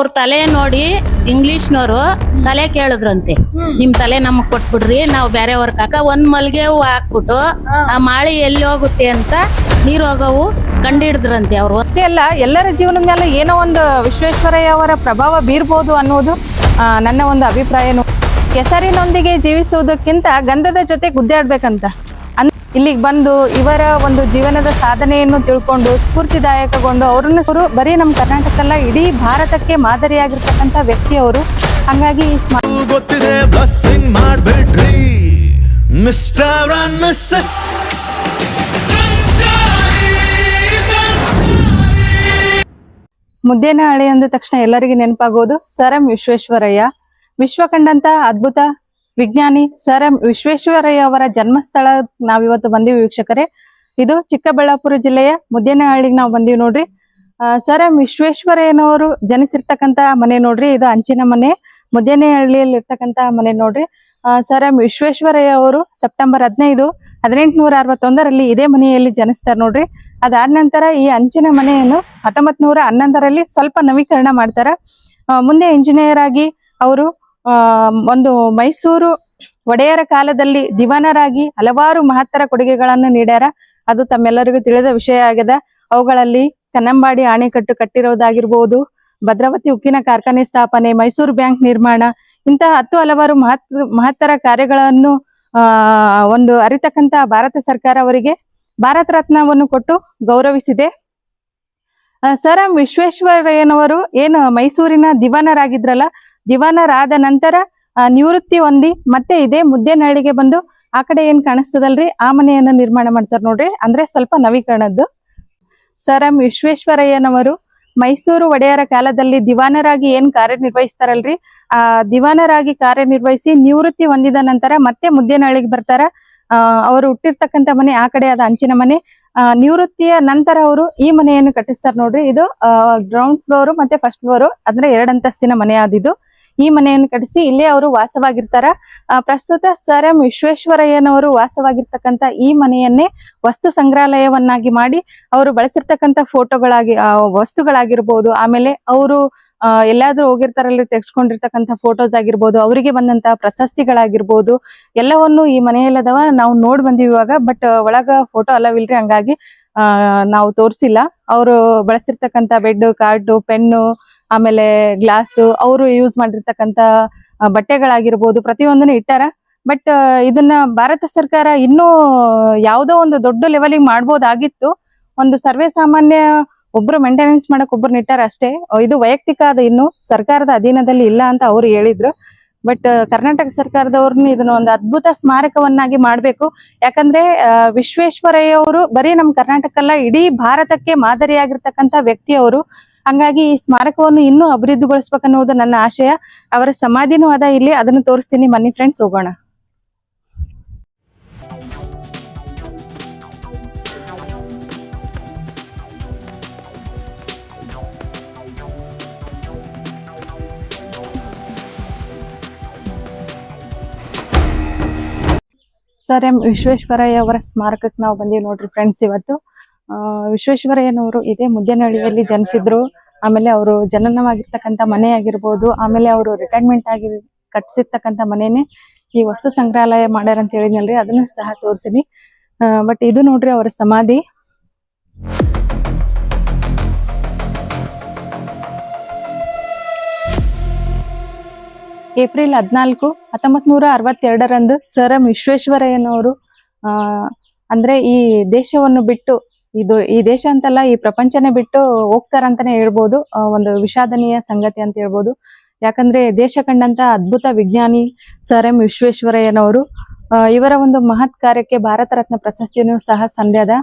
ಅವ್ರ ತಲೆ ನೋಡಿ ಇಂಗ್ಲಿಷ್ನವರು ತಲೆ ಕೇಳಿದ್ರಂತೆ, ನಿಮ್ ತಲೆ ನಮಗ್ ಕೊಟ್ಬಿಡ್ರಿ, ನಾವು ಬೇರೆ ವರ್ಕ್ ಒಂದ್ ಮಲ್ಗೆ ಹೂವು ಹಾಕ್ಬಿಟ್ಟು ಆ ಮಾಳಿ ಎಲ್ಲಿ ಹೋಗುತ್ತೆ ಅಂತ ನೀರ್ ಹೋಗವು ಕಂಡಿಡಿದ್ರಂತೆ ಅವ್ರು. ಅಷ್ಟೇ ಅಲ್ಲ, ಎಲ್ಲರ ಜೀವನದ ಮೇಲೆ ಏನೋ ಒಂದು ವಿಶ್ವೇಶ್ವರಯ್ಯ ಅವರ ಪ್ರಭಾವ ಬೀರ್ಬೋದು ಅನ್ನೋದು ನನ್ನ ಒಂದು ಅಭಿಪ್ರಾಯನು. ಕೆಸರಿನೊಂದಿಗೆ ಜೀವಿಸುವುದಕ್ಕಿಂತ ಗಂಧದ ಜೊತೆ ಗುದ್ದಾಡ್ಬೇಕಂತ ಇಲ್ಲಿಗೆ ಬಂದು ಇವರ ಒಂದು ಜೀವನದ ಸಾಧನೆಯನ್ನು ತಿಳ್ಕೊಂಡು ಸ್ಫೂರ್ತಿದಾಯಕಗೊಂಡು ಅವರು ಬರೀ ನಮ್ಮ ಕರ್ನಾಟಕಲ್ಲ ಇಡೀ ಭಾರತಕ್ಕೆ ಮಾದರಿಯಾಗಿರ್ತಕ್ಕಂಥ ವ್ಯಕ್ತಿಯವರು. ಹಾಗಾಗಿ ಗೊತ್ತಿದೆ ಬ್ಲೆಸ್ಸಿಂಗ್ ಮಾಡ್ಬಿಡ್ರಿ ಮಿಸ್ಟರ್ ಅಂಡ್ ಮಿಸ್ಸಸ್. ಮುದ್ದೇನಹಳ್ಳಿ ಅಂದ ತಕ್ಷಣ ಎಲ್ಲರಿಗೂ ನೆನಪಾಗೋದು ಸರ್ ಎಂ ವಿಶ್ವೇಶ್ವರಯ್ಯ. ವಿಶ್ವ ಕಂಡಂತ ಅದ್ಭುತ ವಿಜ್ಞಾನಿ ಸರ್ ಎಂ ವಿಶ್ವೇಶ್ವರಯ್ಯ ಅವರ ಜನ್ಮಸ್ಥಳ ನಾವಿವತ್ತು ಬಂದೀವಿ ವೀಕ್ಷಕರೇ. ಇದು ಚಿಕ್ಕಬಳ್ಳಾಪುರ ಜಿಲ್ಲೆಯ ಮುದ್ದೇನಹಳ್ಳಿಗೆ ನಾವು ಬಂದೀವಿ ನೋಡ್ರಿ. ಸರ್ ಎಂ ವಿಶ್ವೇಶ್ವರಯ್ಯನವರು ಜನಿಸಿರ್ತಕ್ಕಂತ ಮನೆ ನೋಡ್ರಿ, ಇದು ಅಂಚಿನ ಮನೆ, ಮುದ್ದೇನಹಳ್ಳಿಯಲ್ಲಿ ಇರ್ತಕ್ಕಂತ ಮನೆ ನೋಡ್ರಿ. ಸರ್ ಎಂ ವಿಶ್ವೇಶ್ವರಯ್ಯ ಅವರು ಸೆಪ್ಟೆಂಬರ್ 15, 1861 ಇದೇ ಮನೆಯಲ್ಲಿ ಜನಿಸ್ತಾರೆ ನೋಡ್ರಿ. ಅದಾದ ನಂತರ ಈ ಅಂಚಿನ ಮನೆಯನ್ನು 1911 ಸ್ವಲ್ಪ ನವೀಕರಣ ಮಾಡ್ತಾರ. ಮುಂದೆ ಇಂಜಿನಿಯರ್ ಆಗಿ ಅವರು ಒಂದು ಮೈಸೂರು ಒಡೆಯರ ಕಾಲದಲ್ಲಿ ದಿವಾನರಾಗಿ ಹಲವಾರು ಮಹತ್ತರ ಕೊಡುಗೆಗಳನ್ನು ನೀಡ್ಯಾರ. ಅದು ತಮ್ಮೆಲ್ಲರಿಗೂ ತಿಳಿದ ವಿಷಯ ಆಗಿದೆ. ಅವುಗಳಲ್ಲಿ ಕನ್ನಂಬಾಡಿ ಅಣೆಕಟ್ಟು ಕಟ್ಟಿರೋದಾಗಿರ್ಬೋದು, ಭದ್ರಾವತಿ ಉಕ್ಕಿನ ಕಾರ್ಖಾನೆ ಸ್ಥಾಪನೆ, ಮೈಸೂರು ಬ್ಯಾಂಕ್ ನಿರ್ಮಾಣ, ಇಂತಹ ಹಲವಾರು ಮಹತ್ತರ ಕಾರ್ಯಗಳನ್ನು ಒಂದು ಅರಿತಕ್ಕಂತ ಭಾರತ ಸರ್ಕಾರ ಅವರಿಗೆ ಭಾರತ ರತ್ನವನ್ನು ಕೊಟ್ಟು ಗೌರವಿಸಿದೆ. ಸರ್ ಎಂ ವಿಶ್ವೇಶ್ವರಯ್ಯನವರು ಏನು ಮೈಸೂರಿನ ದಿವಾನರಾಗಿದ್ರಲ್ಲ, ದಿವಾನರಾದ ನಂತರ ನಿವೃತ್ತಿ ಹೊಂದಿ ಮತ್ತೆ ಇದೇ ಮುದ್ದೇನಹಳ್ಳಿಗೆ ಬಂದು ಆ ಕಡೆ ಏನ್ ಕಾಣಿಸ್ತದಲ್ರಿ ಆ ಮನೆಯನ್ನ ನಿರ್ಮಾಣ ಮಾಡ್ತಾರೆ ನೋಡ್ರಿ, ಅಂದ್ರೆ ಸ್ವಲ್ಪ ನವೀಕರಣದ್ದು. ಸರ್ ಎಂ ವಿಶ್ವೇಶ್ವರಯ್ಯನವರು ಮೈಸೂರು ಒಡೆಯರ ಕಾಲದಲ್ಲಿ ದಿವಾನರಾಗಿ ಏನ್ ಕಾರ್ಯನಿರ್ವಹಿಸ್ತಾರಲ್ರಿ, ಆ ದಿವಾನರಾಗಿ ಕಾರ್ಯನಿರ್ವಹಿಸಿ ನಿವೃತ್ತಿ ಹೊಂದಿದ ನಂತರ ಮತ್ತೆ ಮುದ್ದೇನಹಳ್ಳಿಗೆ ಬರ್ತಾರ. ಅವರು ಹುಟ್ಟಿರ್ತಕ್ಕಂಥ ಮನೆ ಆ ಕಡೆ ಆದ ಅಂಚಿನ ಮನೆ. ನಿವೃತ್ತಿಯ ನಂತರ ಅವರು ಈ ಮನೆಯನ್ನು ಕಟ್ಟಿಸ್ತಾರೆ ನೋಡ್ರಿ. ಇದು ಗ್ರೌಂಡ್ ಫ್ಲೋರ್ ಮತ್ತೆ ಫಸ್ಟ್ ಫ್ಲೋರ್, ಅಂದ್ರೆ 2 ಅಂತಸ್ತಿನ ಮನೆ ಆದಿದ್ದು. ಈ ಮನೆಯನ್ನು ಕಟ್ಟಿಸಿ ಇಲ್ಲೇ ಅವರು ವಾಸವಾಗಿರ್ತಾರ. ಪ್ರಸ್ತುತ ಸರ್ ಎಂ ವಿಶ್ವೇಶ್ವರಯ್ಯನವರು ವಾಸವಾಗಿರ್ತಕ್ಕಂಥ ಈ ಮನೆಯನ್ನೇ ವಸ್ತು ಸಂಗ್ರಹಾಲಯವನ್ನಾಗಿ ಮಾಡಿ ಅವರು ಬಳಸಿರ್ತಕ್ಕಂಥ ವಸ್ತುಗಳಾಗಿರ್ಬೋದು, ಆಮೇಲೆ ಅವರು ಎಲ್ಲಾದ್ರೂ ಹೋಗಿರ್ತಾರಲ್ಲಿ ತೆಗೆಸ್ಕೊಂಡಿರ್ತಕ್ಕಂಥ ಫೋಟೋಸ್ ಆಗಿರ್ಬೋದು, ಅವರಿಗೆ ಬಂದಂತಹ ಪ್ರಶಸ್ತಿಗಳಾಗಿರ್ಬೋದು, ಎಲ್ಲವನ್ನು ಈ ಮನೆಯಲ್ಲದವ ನಾವು ನೋಡ್ ಬಂದಿವಿ ಇವಾಗ. ಬಟ್ ಒಳಗ ಫೋಟೋ ಅಲ್ಲವಿಲ್ರಿ, ಹಂಗಾಗಿ ನಾವು ತೋರ್ಸಿಲ್ಲ. ಅವರು ಬಳಸಿರ್ತಕ್ಕಂಥ ಬೆಡ್, ಕಾರ್ಡು, ಪೆನ್ನು, ಆಮೇಲೆ ಗ್ಲಾಸು, ಅವರು ಯೂಸ್ ಮಾಡಿರ್ತಕ್ಕಂಥ ಬಟ್ಟೆಗಳಾಗಿರ್ಬೋದು ಪ್ರತಿಯೊಂದನ್ನು ಇಟ್ಟಾರ. ಬಟ್ ಇದನ್ನ ಭಾರತ ಸರ್ಕಾರ ಇನ್ನೂ ಯಾವುದೋ ಒಂದು ದೊಡ್ಡ ಲೆವೆಲಿಗೆ ಮಾಡ್ಬೋದಾಗಿತ್ತು. ಒಂದು ಸರ್ವೇ ಸಾಮಾನ್ಯ ಒಬ್ರು ಮೇಂಟೆನೆನ್ಸ್ ಮಾಡಕ್ ಒಬ್ರು ಇಟ್ಟಾರ ಅಷ್ಟೇ. ಇದು ವೈಯಕ್ತಿಕ ಅದ, ಇನ್ನು ಸರ್ಕಾರದ ಅಧೀನದಲ್ಲಿ ಇಲ್ಲ ಅಂತ ಅವ್ರು ಹೇಳಿದ್ರು. ಬಟ್ ಕರ್ನಾಟಕ ಸರ್ಕಾರದವ್ರನ್ನ ಇದನ್ನ ಒಂದು ಅದ್ಭುತ ಸ್ಮಾರಕವನ್ನಾಗಿ ಮಾಡ್ಬೇಕು. ಯಾಕಂದ್ರೆ ವಿಶ್ವೇಶ್ವರಯ್ಯ ಅವರು ಬರೀ ನಮ್ ಕರ್ನಾಟಕ ಅಲ್ಲ ಇಡೀ ಭಾರತಕ್ಕೆ ಮಾದರಿಯಾಗಿರ್ತಕ್ಕಂಥ ವ್ಯಕ್ತಿಯವರು. ಹಂಗಾಗಿ ಈ ಸ್ಮಾರಕವನ್ನು ಇನ್ನೂ ಅಭಿವೃದ್ಧಿಗೊಳಿಸ್ಬೇಕನ್ನೋದು ನನ್ನ ಆಶಯ. ಅವರ ಸಮಾಧಿನೂ ಅದ ಇಲ್ಲಿ, ಅದನ್ನು ತೋರಿಸ್ತೀನಿ, ಬನ್ನಿ ಫ್ರೆಂಡ್ಸ್ ಹೋಗೋಣ. ಸರ್ ಎಂ ವಿಶ್ವೇಶ್ವರಯ್ಯ ಅವರ ಸ್ಮಾರಕಕ್ಕೆ ನಾವು ಬಂದೀವಿ ನೋಡ್ರಿ ಫ್ರೆಂಡ್ಸ್. ಇವತ್ತು ವಿಶ್ವೇಶ್ವರಯ್ಯನವರು ಇದೇ ಮುದ್ದೇನಹಳ್ಳಿಯಲ್ಲಿ ಜನಿಸಿದ್ರು. ಆಮೇಲೆ ಅವರು ಜನನವಾಗಿರ್ತಕ್ಕಂಥ ಮನೆ ಆಗಿರ್ಬೋದು, ಆಮೇಲೆ ಅವರು ರಿಟೈರ್ಮೆಂಟ್ ಆಗಿ ಕಟ್ಸಿರ್ತಕ್ಕಂಥ ಮನೆನೇ ಈ ವಸ್ತು ಸಂಗ್ರಹಾಲಯ ಮಾಡ್ಯಾರ ಅಂತ ಹೇಳಿದ್ನಲ್ರಿ, ಅದನ್ನು ಸಹ ತೋರಿಸಿನಿ. ಬಟ್ ಇದು ನೋಡ್ರಿ ಅವರ ಸಮಾಧಿ. ಏಪ್ರಿಲ್ 14, 1962 ಸರ್ ಎಂ ವಿಶ್ವೇಶ್ವರಯ್ಯನವರು ಅಂದ್ರೆ ಈ ದೇಶವನ್ನು ಬಿಟ್ಟು, ಈ ದೇಶ ಅಂತಲ್ಲ ಈ ಪ್ರಪಂಚನೇ ಬಿಟ್ಟು ಹೋಗ್ತಾರಂತಾನೆ ಹೇಳ್ಬೋದು. ಒಂದು ವಿಷಾದನೀಯ ಸಂಗತಿ ಅಂತ ಹೇಳ್ಬೋದು. ಯಾಕಂದ್ರೆ ದೇಶ ಕಂಡಂತ ಅದ್ಭುತ ವಿಜ್ಞಾನಿ ಸರ್ ಎಂ ವಿಶ್ವೇಶ್ವರಯ್ಯನವರು. ಇವರ ಒಂದು ಮಹತ್ ಕಾರ್ಯಕ್ಕೆ ಭಾರತ ರತ್ನ ಪ್ರಶಸ್ತಿಯೂ ಸಹ ಸಂದ್ಯದ.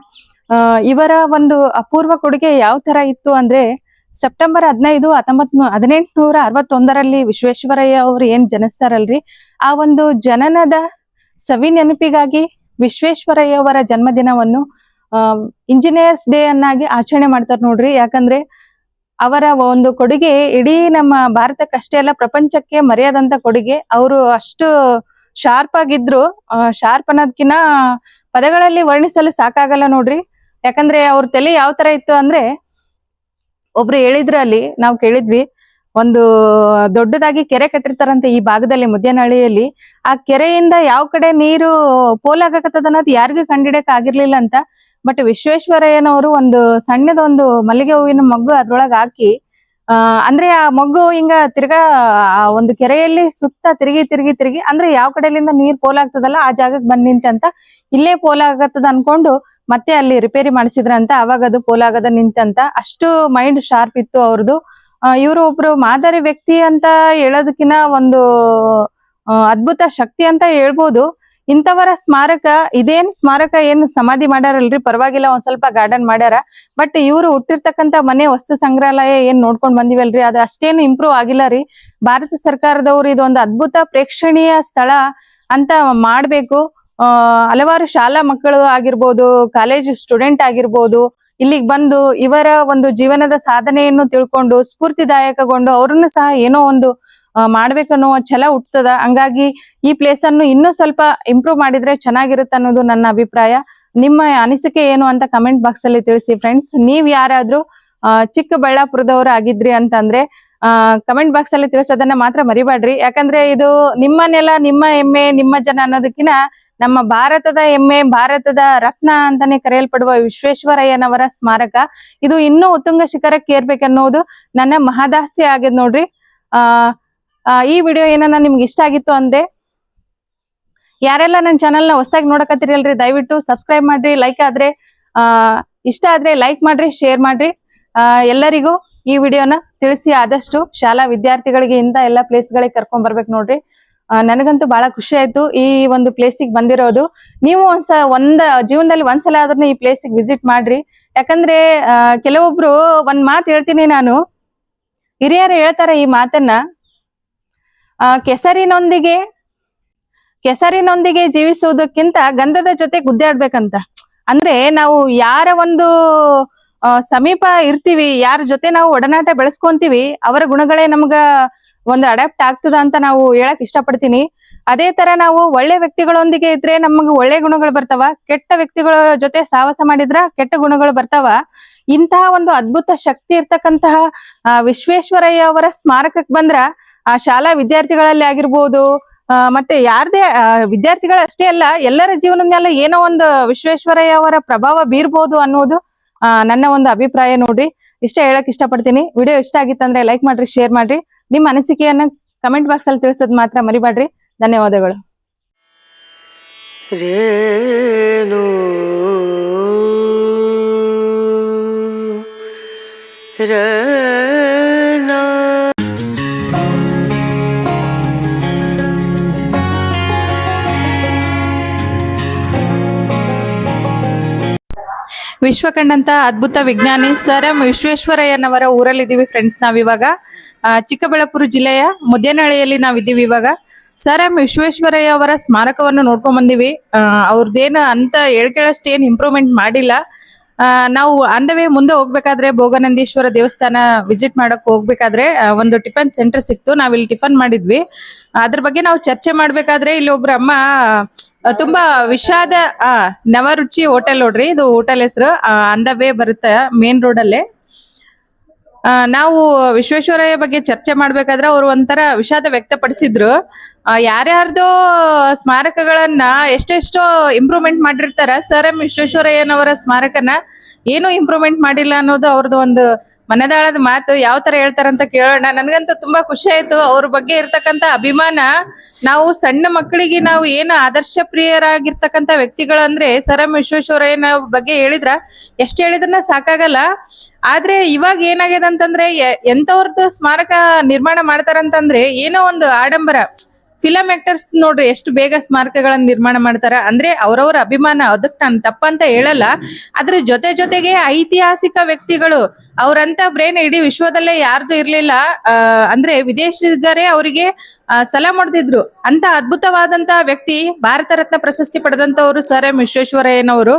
ಇವರ ಒಂದು ಅಪೂರ್ವ ಕೊಡುಗೆ ಯಾವ ತರ ಇತ್ತು ಅಂದ್ರೆ, ಸೆಪ್ಟೆಂಬರ್ 15, 1861 ವಿಶ್ವೇಶ್ವರಯ್ಯ ಅವರು ಏನ್ ಜನಿಸ್ತಾರಲ್ರಿ, ಆ ಒಂದು ಜನನದ ಸವಿ ನೆನಪಿಗಾಗಿ ವಿಶ್ವೇಶ್ವರಯ್ಯ ಅವರ ಜನ್ಮದಿನವನ್ನು ಇಂಜಿನಿಯರ್ಸ್ ಡೇ ಅನ್ನಾಗಿ ಆಚರಣೆ ಮಾಡ್ತಾರೆ ನೋಡ್ರಿ. ಯಾಕಂದ್ರೆ ಅವರ ಒಂದು ಕೊಡುಗೆ ಇಡೀ ನಮ್ಮ ಭಾರತಕ್ಕಷ್ಟೇ ಅಲ್ಲ ಪ್ರಪಂಚಕ್ಕೆ ಮರೆಯದಂತ ಕೊಡುಗೆ. ಅವರು ಅಷ್ಟು ಶಾರ್ಪ್ ಆಗಿದ್ರು. ಶಾರ್ಪ್ ಅನ್ನೋದಕ್ಕಿಂತ ಪದಗಳಲ್ಲಿ ವರ್ಣಿಸಲು ಸಾಕಾಗಲ್ಲ ನೋಡ್ರಿ. ಯಾಕಂದ್ರೆ ಅವ್ರ ತಲೆ ಯಾವ ತರ ಇತ್ತು ಅಂದ್ರೆ, ಒಬ್ರು ಹೇಳಿದ್ರು ಅಲ್ಲಿ ನಾವು ಕೇಳಿದ್ವಿ, ಒಂದು ದೊಡ್ಡದಾಗಿ ಕೆರೆ ಕಟ್ಟಿರ್ತಾರಂತೆ ಈ ಭಾಗದಲ್ಲಿ ಮುದ್ದೇನಹಳ್ಳಿಯಲ್ಲಿ. ಆ ಕೆರೆಯಿಂದ ಯಾವ ಕಡೆ ನೀರು ಪೋಲಾಗಕತ್ತದ ಅನ್ನೋದು ಯಾರಿಗೂ ಕಂಡಿಡಿಯಕ್ ಆಗಿರ್ಲಿಲ್ಲ ಅಂತ. ಬಟ್ ವಿಶ್ವೇಶ್ವರಯ್ಯನವರು ಒಂದು ಸಣ್ಣದೊಂದು ಮಲ್ಲಿಗೆ ಹೂವಿನ ಮೊಗ್ಗು ಅದ್ರೊಳಗೆ ಹಾಕಿ ಅಂದ್ರೆ ಆ ಮೊಗ್ಗು ಹಿಂಗ ತಿರ್ಗಾ ಆ ಒಂದು ಕೆರೆಯಲ್ಲಿ ಸುತ್ತ ತಿರುಗಿ ಅಂದ್ರೆ ಯಾವ ಕಡೆಯಿಂದ ನೀರ್ ಪೋಲಾಗ್ತದಲ್ಲ ಆ ಜಾಗಕ್ಕೆ ಬಂದ್ ನಿಂತಂತ. ಇಲ್ಲೇ ಪೋಲಾಗತ್ತದ ಅನ್ಕೊಂಡು ಮತ್ತೆ ಅಲ್ಲಿ ರಿಪೇರಿ ಮಾಡಿಸಿದ್ರಂತ. ಅವಾಗ ಅದು ಪೋಲಾಗದ ನಿಂತಂತ. ಅಷ್ಟು ಮೈಂಡ್ ಶಾರ್ಪ್ ಇತ್ತು ಅವ್ರದ್ದು. ಇವರು ಒಬ್ರು ಮಾದರಿ ವ್ಯಕ್ತಿ ಅಂತ ಹೇಳೋದಕ್ಕಿಂತ ಒಂದು ಅದ್ಭುತ ಶಕ್ತಿ ಅಂತ ಹೇಳ್ಬೋದು. ಇಂಥವರ ಸ್ಮಾರಕ ಇದೇನ್ ಸ್ಮಾರಕ ಏನ್ ಸಮಾಧಿ ಮಾಡ್ಯಾರಲ್ರಿ, ಪರವಾಗಿಲ್ಲ, ಒಂದ್ ಸ್ವಲ್ಪ ಗಾರ್ಡನ್ ಮಾಡ್ಯಾರ. ಬಟ್ ಇವ್ರು ಹುಟ್ಟಿರ್ತಕ್ಕಂತ ಮನೆ ವಸ್ತು ಸಂಗ್ರಹಾಲಯ ಏನ್ ನೋಡ್ಕೊಂಡ್ ಬಂದಿವಲ್ರಿ, ಅದು ಅಷ್ಟೇನು ಇಂಪ್ರೂವ್ ಆಗಿಲ್ಲ ರೀ. ಭಾರತ ಸರ್ಕಾರದವ್ರು ಇದೊಂದು ಅದ್ಭುತ ಪ್ರೇಕ್ಷಣೀಯ ಸ್ಥಳ ಅಂತ ಮಾಡ್ಬೇಕು. ಹಲವಾರು ಶಾಲಾ ಮಕ್ಕಳು ಆಗಿರ್ಬೋದು, ಕಾಲೇಜ್ ಸ್ಟೂಡೆಂಟ್ ಆಗಿರ್ಬೋದು, ಇಲ್ಲಿಗೆ ಬಂದು ಇವರ ಒಂದು ಜೀವನದ ಸಾಧನೆಯನ್ನು ತಿಳ್ಕೊಂಡು ಸ್ಫೂರ್ತಿದಾಯಕಗೊಂಡು ಅವ್ರನ್ನು ಸಹ ಏನೋ ಒಂದು ಮಾಡ್ಬೇಕನ್ನೋ ಛಲ ಹುಟ್ಟುತ್ತದ. ಹಂಗಾಗಿ ಈ ಪ್ಲೇಸ್ ಅನ್ನು ಇನ್ನೂ ಸ್ವಲ್ಪ ಇಂಪ್ರೂವ್ ಮಾಡಿದ್ರೆ ಚೆನ್ನಾಗಿರುತ್ತೆ ಅನ್ನೋದು ನನ್ನ ಅಭಿಪ್ರಾಯ. ನಿಮ್ಮ ಅನಿಸಿಕೆ ಏನು ಅಂತ ಕಮೆಂಟ್ ಬಾಕ್ಸ್ ಅಲ್ಲಿ ತಿಳಿಸಿ ಫ್ರೆಂಡ್ಸ್. ನೀವ್ ಯಾರಾದ್ರೂ ಚಿಕ್ಕಬಳ್ಳಾಪುರದವರು ಆಗಿದ್ರಿ ಅಂತಂದ್ರೆ ಕಮೆಂಟ್ ಬಾಕ್ಸ್ ಅಲ್ಲಿ ತಿಳಿಸೋದನ್ನ ಮಾತ್ರ ಮರಿಬೇಡ್ರಿ. ಯಾಕಂದ್ರೆ ಇದು ನಿಮ್ಮ ನೆಲ, ನಿಮ್ಮ ಹೆಮ್ಮೆ, ನಿಮ್ಮ ಜನ ಅನ್ನೋದಕ್ಕಿಂತ ನಮ್ಮ ಭಾರತದ ಹೆಮ್ಮೆ, ಭಾರತದ ರತ್ನ ಅಂತಾನೆ ಕರೆಯಲ್ಪಡುವ ವಿಶ್ವೇಶ್ವರಯ್ಯನವರ ಸ್ಮಾರಕ. ಇದು ಇನ್ನೂ ಉತ್ತುಂಗ ಶಿಖರಕ್ಕೆ ಏರ್ಬೇಕನ್ನೋದು ನನ್ನ ಮಹದಾಸೆ ಆಗಿದೆ ನೋಡ್ರಿ. ಈ ವಿಡಿಯೋ ಏನನ್ನ ನಿಮ್ಗೆ ಇಷ್ಟ ಆಗಿತ್ತು ಅಂದ್ರೆ ಯಾರೆಲ್ಲ ನನ್ನ ಚಾನೆಲ್ನ ಹೊಸದಾಗಿ ನೋಡಕತ್ತಿರಲ್ರಿ, ದಯವಿಟ್ಟು ಸಬ್ಸ್ಕ್ರೈಬ್ ಮಾಡ್ರಿ. ಲೈಕ್ ಆದ್ರೆ ಇಷ್ಟ ಆದ್ರೆ ಲೈಕ್ ಮಾಡ್ರಿ, ಶೇರ್ ಮಾಡ್ರಿ. ಎಲ್ಲರಿಗೂ ಈ ವಿಡಿಯೋನ ತಿಳಿಸಿ ಆದಷ್ಟು ಶಾಲಾ ವಿದ್ಯಾರ್ಥಿಗಳಿಗೆ ಇಂತ ಎಲ್ಲಾ ಪ್ಲೇಸ್ಗಳಿಗೆ ಕರ್ಕೊಂಡ್ ಬರ್ಬೇಕು ನೋಡ್ರಿ. ನನಗಂತೂ ಬಹಳ ಖುಷಿ ಆಯ್ತು ಈ ಒಂದು ಪ್ಲೇಸಿಗೆ ಬಂದಿರೋದು. ನೀವು ಜೀವನದಲ್ಲಿ ಒಂದ್ಸಲ ಆದ್ರೂ ಈ ಪ್ಲೇಸಿಗೆ ವಿಸಿಟ್ ಮಾಡ್ರಿ. ಯಾಕಂದ್ರೆ ಕೆಲವೊಬ್ರು ಒಂದ್ ಮಾತು ಹೇಳ್ತೀನಿ ನಾನು, ಹಿರಿಯರು ಹೇಳ್ತಾರೆ ಈ ಮಾತನ್ನ, ಕೆಸರಿನೊಂದಿಗೆ ಜೀವಿಸುವುದಕ್ಕಿಂತ ಗಂಧದ ಜೊತೆ ಗುದ್ದಾಡ್ಬೇಕಂತ. ಅಂದ್ರೆ ನಾವು ಯಾರ ಒಂದು ಸಮೀಪ ಇರ್ತೀವಿ, ಯಾರ ಜೊತೆ ನಾವು ಒಡನಾಟ ಬೆಳೆಸ್ಕೊಂತೀವಿ, ಅವರ ಗುಣಗಳೇ ನಮ್ಗ ಒಂದು ಅಡಾಪ್ಟ್ ಆಗ್ತದ ಅಂತ ನಾವು ಹೇಳಕ್ ಇಷ್ಟಪಡ್ತೀನಿ. ಅದೇ ತರ ನಾವು ಒಳ್ಳೆ ವ್ಯಕ್ತಿಗಳೊಂದಿಗೆ ಇದ್ರೆ ನಮಗೆ ಒಳ್ಳೆ ಗುಣಗಳು ಬರ್ತಾವ, ಕೆಟ್ಟ ವ್ಯಕ್ತಿಗಳ ಜೊತೆ ಸಹವಾಸ ಮಾಡಿದ್ರ ಕೆಟ್ಟ ಗುಣಗಳು ಬರ್ತಾವ. ಇಂತಹ ಒಂದು ಅದ್ಭುತ ಶಕ್ತಿ ಇರ್ತಕ್ಕಂತಹ ವಿಶ್ವೇಶ್ವರಯ್ಯ ಅವರ ಸ್ಮಾರಕಕ್ಕೆ ಬಂದ್ರ ಆ ಶಾಲಾ ವಿದ್ಯಾರ್ಥಿಗಳಲ್ಲಿ ಆಗಿರ್ಬೋದು, ಮತ್ತೆ ಯಾರದೇ ವಿದ್ಯಾರ್ಥಿಗಳು ಅಷ್ಟೇ ಅಲ್ಲ, ಎಲ್ಲರ ಜೀವನದ ಮೇಲೆ ಏನೋ ಒಂದು ವಿಶ್ವೇಶ್ವರಯ್ಯ ಅವರ ಪ್ರಭಾವ ಬೀರ್ಬೋದು ಅನ್ನೋದು ನನ್ನ ಒಂದು ಅಭಿಪ್ರಾಯ ನೋಡ್ರಿ. ಇಷ್ಟ ಹೇಳಕ್ ಇಷ್ಟಪಡ್ತೀನಿ. ವಿಡಿಯೋ ಇಷ್ಟ ಆಗಿತ್ತಂದ್ರೆ ಲೈಕ್ ಮಾಡ್ರಿ, ಶೇರ್ ಮಾಡ್ರಿ. ನಿಮ್ಮ ಅನಿಸಿಕೆಯನ್ನ ಕಮೆಂಟ್ ಬಾಕ್ಸ್ ಅಲ್ಲಿ ತಿಳಿಸೋದ್ ಮಾತ್ರ ಮರಿಬೇಡ್ರಿ. ಧನ್ಯವಾದಗಳು. ರೇಣು ರನಾ ವಿಶ್ವ ಕಂಡಂತ ಅದ್ಭುತ ವಿಜ್ಞಾನಿ ಸರ್ ಎಂ ವಿಶ್ವೇಶ್ವರಯ್ಯನವರ ಊರಲ್ಲಿದ್ದೀವಿ ಫ್ರೆಂಡ್ಸ್. ನಾವಿವಾಗ ಚಿಕ್ಕಬಳ್ಳಾಪುರ ಜಿಲ್ಲೆಯ ಮುದ್ದೇನಹಳ್ಳಿಯಲ್ಲಿ ನಾವಿದ್ದೀವಿ. ಇವಾಗ ಸರ್ ಎಂ ವಿಶ್ವೇಶ್ವರಯ್ಯ ಅವರ ಸ್ಮಾರಕವನ್ನು ನೋಡ್ಕೊಂಡ್ ಬಂದಿವಿ. ಅವ್ರದ್ದೇನು ಅಂತ ಹೇಳ್ಕೇಳಷ್ಟು ಏನ್ ಇಂಪ್ರೂವ್ಮೆಂಟ್ ಮಾಡಿಲ್ಲ. ನಾವು ಅಂದವೇ ಮುಂದೆ ಹೋಗ್ಬೇಕಾದ್ರೆ ಭೋಗನಂದೀಶ್ವರ ದೇವಸ್ಥಾನ ವಿಸಿಟ್ ಮಾಡಕ್ ಹೋಗ್ಬೇಕಾದ್ರೆ ಒಂದು ಟಿಫನ್ ಸೆಂಟರ್ ಸಿಕ್ತು. ನಾವಿಲ್ಲಿ ಟಿಫನ್ ಮಾಡಿದ್ವಿ. ಅದ್ರ ಬಗ್ಗೆ ನಾವು ಚರ್ಚೆ ಮಾಡ್ಬೇಕಾದ್ರೆ ಇಲ್ಲಿ ಒಬ್ರು ಅಮ್ಮ ತುಂಬಾ ವಿಷಾದ ನವರುಚಿ ಹೋಟೆಲ್ ನೋಡ್ರಿ, ಇದು ಹೋಟೆಲ್ ಹೆಸರು ಅಂದವೇ ಬರುತ್ತೆ ಮೇನ್ ರೋಡ್ ಅಲ್ಲೇ. ನಾವು ವಿಶ್ವೇಶ್ವರಯ್ಯ ಬಗ್ಗೆ ಚರ್ಚೆ ಮಾಡ್ಬೇಕಾದ್ರೆ ಅವ್ರು ಒಂಥರ ವಿಷಾದ ವ್ಯಕ್ತಪಡಿಸಿದ್ರು. ಯಾರ್ಯಾರ್ದೋ ಸ್ಮಾರಕಗಳನ್ನ ಎಷ್ಟೆಷ್ಟೋ ಇಂಪ್ರೂವ್ಮೆಂಟ್ ಮಾಡಿರ್ತಾರ, ಸರ್ ಎಂ ವಿಶ್ವೇಶ್ವರಯ್ಯನವರ ಸ್ಮಾರಕನ ಏನು ಇಂಪ್ರೂವ್ಮೆಂಟ್ ಮಾಡಿಲ್ಲ ಅನ್ನೋದು ಅವ್ರದ್ದು ಒಂದು ಮನದಾಳದ ಮಾತು. ಯಾವ ತರ ಹೇಳ್ತಾರಂತ ಕೇಳೋಣ. ನನ್ಗಂತೂ ತುಂಬಾ ಖುಷಿ ಆಯ್ತು ಅವ್ರ ಬಗ್ಗೆ ಇರ್ತಕ್ಕಂತ ಅಭಿಮಾನ. ನಾವು ಸಣ್ಣ ಮಕ್ಕಳಿಗೆ ನಾವು ಏನು ಆದರ್ಶ ಪ್ರಿಯರಾಗಿರ್ತಕ್ಕಂಥ ವ್ಯಕ್ತಿಗಳು ಅಂದ್ರೆ ಸರ್ ಎಂ ವಿಶ್ವೇಶ್ವರಯ್ಯನ ಬಗ್ಗೆ ಹೇಳಿದ್ರ ಎಷ್ಟು ಹೇಳಿದ್ರನ್ನ ಸಾಕಾಗಲ್ಲ. ಆದ್ರೆ ಇವಾಗ ಏನಾಗ್ಯದ ಅಂತಂದ್ರೆ ಎಂತವ್ರದ್ದು ಸ್ಮಾರಕ ನಿರ್ಮಾಣ ಮಾಡ್ತಾರಂತಂದ್ರೆ ಏನೋ ಒಂದು ಆಡಂಬರ. ಫಿಲಂ ಆಕ್ಟರ್ಸ್ ನೋಡ್ರಿ ಎಷ್ಟು ಬೇಗ ಸ್ಮಾರಕಗಳನ್ನ ನಿರ್ಮಾಣ ಮಾಡ್ತಾರ. ಅಂದ್ರೆ ಅವ್ರವ್ರ ಅಭಿಮಾನ, ಅದಕ್ಕೆ ನಾನು ತಪ್ಪಂತ ಹೇಳಲ್ಲ. ಅದ್ರ ಜೊತೆಗೆ ಐತಿಹಾಸಿಕ ವ್ಯಕ್ತಿಗಳು ಅವ್ರಂತ ಬ್ರೇನ್ ಇಡೀ ವಿಶ್ವದಲ್ಲೇ ಯಾರ್ದು ಇರ್ಲಿಲ್ಲ. ಅಂದ್ರೆ ವಿದೇಶಿಗರೇ ಅವರಿಗೆ ಸಲ ಮಾಡ್ತಿದ್ರು. ಅಂತ ಅದ್ಭುತವಾದಂತ ವ್ಯಕ್ತಿ, ಭಾರತ ರತ್ನ ಪ್ರಶಸ್ತಿ ಪಡೆದಂತವ್ರು ಸರ್ ಎಂ ವಿಶ್ವೇಶ್ವರಯ್ಯನವರು.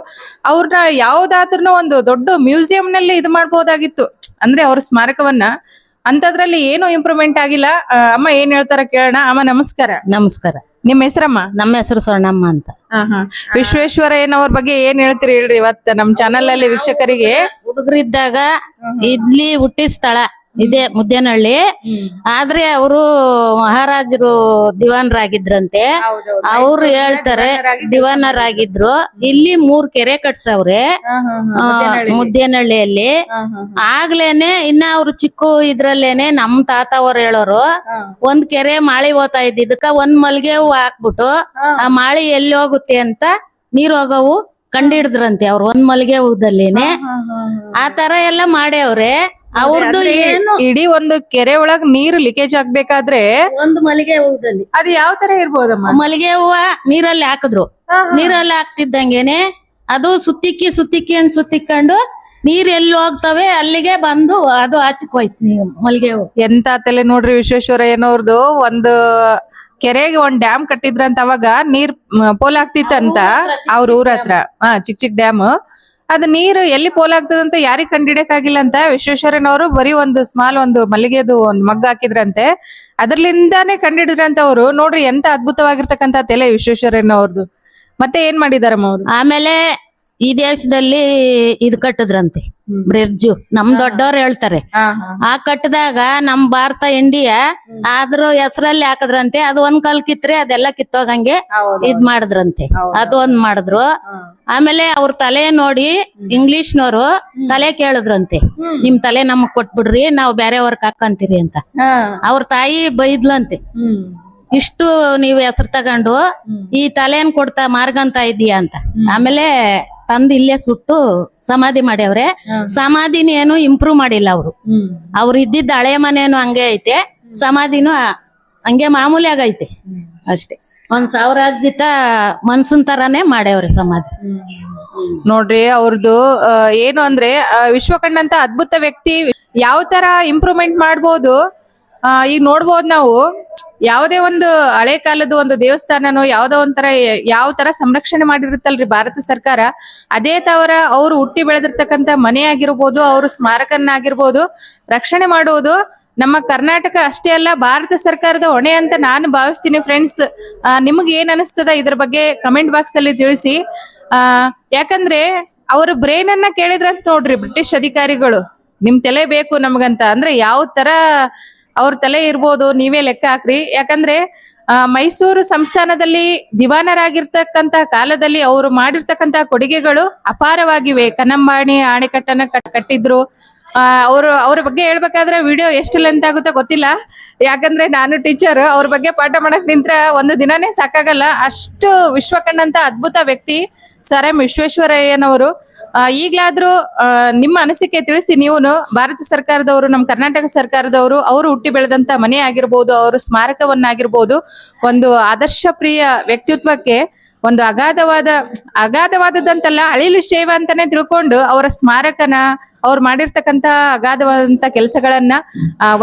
ಅವ್ರನ್ನ ಯಾವ್ದಾದ್ರೂ ಒಂದು ದೊಡ್ಡ ಮ್ಯೂಸಿಯಂ ನಲ್ಲಿ ಇದು ಮಾಡ್ಬೋದಾಗಿತ್ತು, ಅಂದ್ರೆ ಅವ್ರ ಸ್ಮಾರಕವನ್ನ. ಅಂತದ್ರಲ್ಲಿ ಏನು ಇಂಪ್ರೂವ್ಮೆಂಟ್ ಆಗಿಲ್ಲ. ಅಮ್ಮ ಏನ್ ಹೇಳ್ತಾರ ಕೇಳೋಣ. ಅಮ್ಮ ನಮಸ್ಕಾರ. ನಮಸ್ಕಾರ. ನಿಮ್ಮ ಹೆಸರಮ್ಮ? ನಮ್ಮ ಹೆಸರು ಸ್ವರ್ಣಮ್ಮ ಅಂತ. ವಿಶ್ವೇಶ್ವರಯ್ಯನವ್ರ ಬಗ್ಗೆ ಏನ್ ಹೇಳ್ತೀರಿ ಹೇಳ್ರಿ ಇವತ್ತ ನಮ್ ಚಾನಲ್ ಅಲ್ಲಿ ವೀಕ್ಷಕರಿಗೆ. ಹುಡುಗರಿದ್ದಾಗ ಇಲ್ಲಿ ಹುಟ್ಟಿದ ಸ್ಥಳ ಇದೇ ಮುದ್ದೇನಹಳ್ಳಿ. ಆದ್ರೆ ಅವರು ಮಹಾರಾಜರು ದಿವಾನರಾಗಿದ್ರಂತೆ. ಅವ್ರು ಹೇಳ್ತಾರೆ ದಿವಾನರಾಗಿದ್ರು. ಇಲ್ಲಿ 3 ಕೆರೆ ಕಟ್ಸವ್ರೆ ಮುದ್ದೇನಹಳ್ಳಿಯಲ್ಲಿ. ಆಗ್ಲೇನೆ ಇನ್ನ ಅವ್ರು ಚಿಕ್ಕ ಇದ್ರಲ್ಲೇನೆ ನಮ್ ತಾತ ಅವ್ರು ಹೇಳೋರು, ಒಂದ್ ಕೆರೆ ಮಾಳಿ ಹೋಗ್ತಾ ಇದ್ದಿದ್ದಕ್ಕ ಒಂದ್ ಮಲ್ಗೆ ಹೂವು ಹಾಕ್ಬಿಟ್ಟು ಆ ಮಾಳಿ ಎಲ್ಲಿ ಹೋಗುತ್ತೆ ಅಂತ ನೀರ್ ಹೋಗವು ಕಂಡಿಡಿದ್ರಂತೆ ಅವ್ರು ಒಂದ್ ಮಲ್ಗೆ ಹೂದಲ್ಲೇನೆ. ಆ ತರ ಎಲ್ಲ ಮಾಡ್ಯವ್ರೆ. ಅವ್ರದ್ದು ಏನು ಇಡೀ ಒಂದು ಕೆರೆ ಒಳಗ್ ನೀರು ಲೀಕೇಜ್ ಆಗ್ಬೇಕಾದ್ರೆ ಒಂದ್ ಮಲ್ಗೆ ಹೂದಲ್ಲಿ ಅದು ಯಾವ ತರ ಇರ್ಬೋದಮ್ಮ? ಮಲ್ಗೆ ಹೂವ ನೀರಲ್ಲಿ ಹಾಕಿದ್ರು. ನೀರಲ್ಲಿ ಹಾಕ್ತಿದ್ದಂಗೆನೆ ಅದು ಸುತ್ತಿಕೊಂಡು ನೀರ್ ಎಲ್ಲಿ ಹೋಗ್ತವೆ ಅಲ್ಲಿಗೆ ಬಂದು ಅದು ಆಚಕ್ ಹೋಯ್ತು ಮಲ್ಗೆ ಹೂವು. ಎಂತ ತಲೆ ನೋಡ್ರಿ ವಿಶ್ವೇಶ್ವರಯ್ಯನವ್ರದ್ದು. ಒಂದು ಕೆರೆಗೆ ಒಂದ್ ಡ್ಯಾಮ್ ಕಟ್ಟಿದ್ರಂತ ಅವಾಗ ನೀರ್ ಪೋಲ್ ಆಗ್ತಿತ್ತಂತ ಅವ್ರ ಊರ ಹತ್ರ. ಚಿಕ್ಕ ಡ್ಯಾಮ್. ಅದ್ ನೀರು ಎಲ್ಲಿ ಪೋಲ್ ಆಗ್ತದಂತ ಯಾರಿಗ್ ಕಂಡಿಡಿಯಕ್ಕಾಗಿಲ್ಲ ಅಂತ ವಿಶ್ವೇಶ್ವರಯ್ಯನವರು ಬರೀ ಒಂದು ಸ್ಮಾಲ್ ಒಂದು ಮಲ್ಲಿಗೆದು ಒಂದ್ ಮಗ್ಗ ಹಾಕಿದ್ರಂತೆ. ಅದ್ರಲಿಂದಾನೇ ಕಂಡಿಡಿದ್ರಂತ ಅವ್ರು. ನೋಡ್ರಿ ಎಂತ ಅದ್ಭುತವಾಗಿರ್ತಕ್ಕಂತ ತಲೆ ವಿಶ್ವೇಶ್ವರಯ್ಯನವ್ರದ್ದು. ಮತ್ತೆ ಏನ್ ಮಾಡಿದಾರಮ್ಮ ಅವ್ರು? ಆಮೇಲೆ ಈ ದೇಶದಲ್ಲಿ ಇದು ಕಟ್ಟಿದ್ರಂತೆ ಬ್ರಿಡ್ಜು. ನಮ್ ದೊಡ್ಡವ್ರು ಹೇಳ್ತಾರೆ. ಆ ಕಟ್ಟಿದಾಗ ನಮ್ ಭಾರತ ಇಂಡಿಯಾ ಅದ್ರ ಹೆಸರಲ್ಲಿ ಹಾಕದ್ರಂತೆ. ಅದು ಒಂದ್ ಕಲ್ ಕಿತ್ರೆ ಅದೆಲ್ಲ ಕಿತ್ತೋಗಂಗೆ ಇದ್ ಮಾಡಿದ್ರಂತೆ. ಅದು ಒಂದ್ ಮಾಡಿದ್ರು. ಆಮೇಲೆ ಅವ್ರ ತಲೆ ನೋಡಿ ಇಂಗ್ಲಿಷ್ನವರು ತಲೆ ಕೇಳಿದ್ರಂತೆ, ನಿಮ್ ತಲೆ ನಮಗ್ ಕೊಟ್ಬಿಡ್ರಿ, ನಾವ್ ಬೇರೆಯವ್ರಕ್ ಹಾಕಂತೀರಿ ಅಂತ. ಅವ್ರ ತಾಯಿ ಬೈದ್ಲಂತೆ, ಇಷ್ಟು ನೀವ್ ಹೆಸರು ತಗೊಂಡು ಈ ತಲೆನ್ ಕೊಡ್ತಾ ಮಾರ್ಗಂತ ಇದೀಯ ಅಂತ. ಆಮೇಲೆ ತಂದು ಇಲ್ಲೇ ಸುಟ್ಟು ಸಮಾಧಿ ಮಾಡ್ಯವ್ರೆ. ಸಮಾಧಿನ ಏನು ಇಂಪ್ರೂವ್ ಮಾಡಿಲ್ಲ ಅವ್ರು. ಅವ್ರು ಇದ್ದಿದ್ದ ಹಳೆ ಮನೇನು ಹಂಗೆ ಐತೆ, ಸಮಾಧಿನೂ ಹಂಗೆ ಮಾಮೂಲಿ ಆಗೈತೆ ಅಷ್ಟೇ. 1000 ಮನ್ಸನ್ ತರಾನೇ ಮಾಡ್ಯವ್ರೆ ಸಮಾಧಿ. ನೋಡ್ರಿ ಅವ್ರದ್ದು ಏನು ಅಂದ್ರೆ ವಿಶ್ವ ಕಂಡಂತ ಅದ್ಭುತ ವ್ಯಕ್ತಿ. ಯಾವ ತರ ಇಂಪ್ರೂವ್ಮೆಂಟ್ ಮಾಡ್ಬೋದು ಈಗ ನೋಡ್ಬೋದು ನಾವು. ಯಾವುದೇ ಒಂದು ಹಳೆ ಕಾಲದ ಒಂದು ದೇವಸ್ಥಾನನೋ ಯಾವ್ದೋ ಒಂಥರ ಯಾವ ತರ ಸಂರಕ್ಷಣೆ ಮಾಡಿರುತ್ತಲ್ರಿ ಭಾರತ ಸರ್ಕಾರ, ಅದೇ ತವರ ಅವ್ರು ಹುಟ್ಟಿ ಬೆಳೆದಿರ್ತಕ್ಕಂಥ ಮನೆ ಆಗಿರ್ಬೋದು, ಅವ್ರ ಸ್ಮಾರಕನ್ನಾಗಿರ್ಬೋದು ರಕ್ಷಣೆ ಮಾಡುವುದು ನಮ್ಮ ಕರ್ನಾಟಕ ಅಷ್ಟೇ ಅಲ್ಲ, ಭಾರತ ಸರ್ಕಾರದ ಹೊಣೆ ಅಂತ ನಾನು ಭಾವಿಸ್ತೀನಿ. ಫ್ರೆಂಡ್ಸ್, ನಿಮ್ಗೆ ಏನ್ ಅನಿಸ್ತದ ಇದ್ರ ಬಗ್ಗೆ ಕಮೆಂಟ್ ಬಾಕ್ಸ್ ಅಲ್ಲಿ ತಿಳಿಸಿ. ಯಾಕಂದ್ರೆ ಅವ್ರ ಬ್ರೈನ್ ಅನ್ನ ಕೇಳಿದ್ರಂತ ನೋಡ್ರಿ ಬ್ರಿಟಿಷ್ ಅಧಿಕಾರಿಗಳು, ನಿಮ್ ತಲೆ ಬೇಕು ನಮ್ಗಂತ. ಅಂದ್ರೆ ಯಾವ ತರ ಅವ್ರ ತಲೆ ಇರ್ಬೋದು ನೀವೇ ಲೆಕ್ಕ ಹಾಕ್ರಿ. ಯಾಕಂದ್ರೆ ಮೈಸೂರು ಸಂಸ್ಥಾನದಲ್ಲಿ ದಿವಾನರಾಗಿರ್ತಕ್ಕಂತ ಕಾಲದಲ್ಲಿ ಅವರು ಮಾಡಿರ್ತಕ್ಕಂತ ಕೊಡುಗೆಗಳು ಅಪಾರವಾಗಿವೆ. ಕನ್ನಂಬಾಣಿ ಅಣೆಕಟ್ಟನ್ನ ಕಟ್ಟಿದ್ರು. ಅವ್ರ ಬಗ್ಗೆ ಹೇಳ್ಬೇಕಾದ್ರೆ ವಿಡಿಯೋ ಎಷ್ಟು ಲೆಂತ್ ಆಗುತ್ತೋ ಗೊತ್ತಿಲ್ಲ. ಯಾಕಂದ್ರೆ ನಾನು ಟೀಚರ್, ಅವ್ರ ಬಗ್ಗೆ ಪಾಠ ಮಾಡಕ್ ನಿಂತ್ರ ಒಂದು ದಿನಾನೇ ಸಾಕಾಗಲ್ಲ. ಅಷ್ಟು ವಿಶ್ವ ಕಂಡಂತ ಅದ್ಭುತ ವ್ಯಕ್ತಿ ಸರ್ ಎಂ ವಿಶ್ವೇಶ್ವರಯ್ಯನವರು. ಈಗ್ಲಾದ್ರೂ ನಿಮ್ಮ ಅನಿಸಿಕೆ ತಿಳಿಸಿ. ನೀವುನು ಭಾರತ ಸರ್ಕಾರದವರು, ನಮ್ಮ ಕರ್ನಾಟಕ ಸರ್ಕಾರದವರು, ಅವರು ಹುಟ್ಟಿ ಬೆಳೆದಂತ ಮನೆ ಆಗಿರ್ಬೋದು, ಅವ್ರ ಸ್ಮಾರಕವನ್ನಾಗಿರ್ಬೋದು, ಒಂದು ಆದರ್ಶ ಪ್ರಿಯ ವ್ಯಕ್ತಿತ್ವಕ್ಕೆ ಒಂದು ಅಗಾಧವಾದದಂತಲ್ಲ ಅಳಿಲು ಶೈವ ಅಂತಾನೆ ತಿಳ್ಕೊಂಡು ಅವರ ಸ್ಮಾರಕನ, ಅವ್ರು ಮಾಡಿರ್ತಕ್ಕಂತ ಅಗಾಧವಾದಂತ ಕೆಲಸಗಳನ್ನ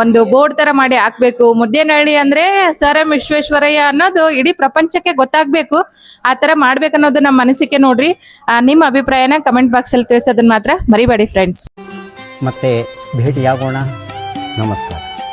ಒಂದು ಬೋರ್ಡ್ ತರ ಮಾಡಿ ಹಾಕ್ಬೇಕು. ಮುದ್ದೇನಹಳ್ಳಿ ಅಂದ್ರೆ ಸರ್ ಎಂ ವಿಶ್ವೇಶ್ವರಯ್ಯ ಅನ್ನೋದು ಇಡೀ ಪ್ರಪಂಚಕ್ಕೆ ಗೊತ್ತಾಗ್ಬೇಕು. ಆ ತರ ಮಾಡ್ಬೇಕನ್ನೋದು ನಮ್ಮ ಅನಿಸಿಕೆ ನೋಡ್ರಿ. ನಿಮ್ಮ ಅಭಿಪ್ರಾಯನ ಕಮೆಂಟ್ ಬಾಕ್ಸ್ ಅಲ್ಲಿ ತಿಳಿಸೋದನ್ನ ಮಾತ್ರ ಮರಿಬೇಡಿ ಫ್ರೆಂಡ್ಸ್. ಮತ್ತೆ ಭೇಟಿಯಾಗೋಣ. ನಮಸ್ಕಾರ.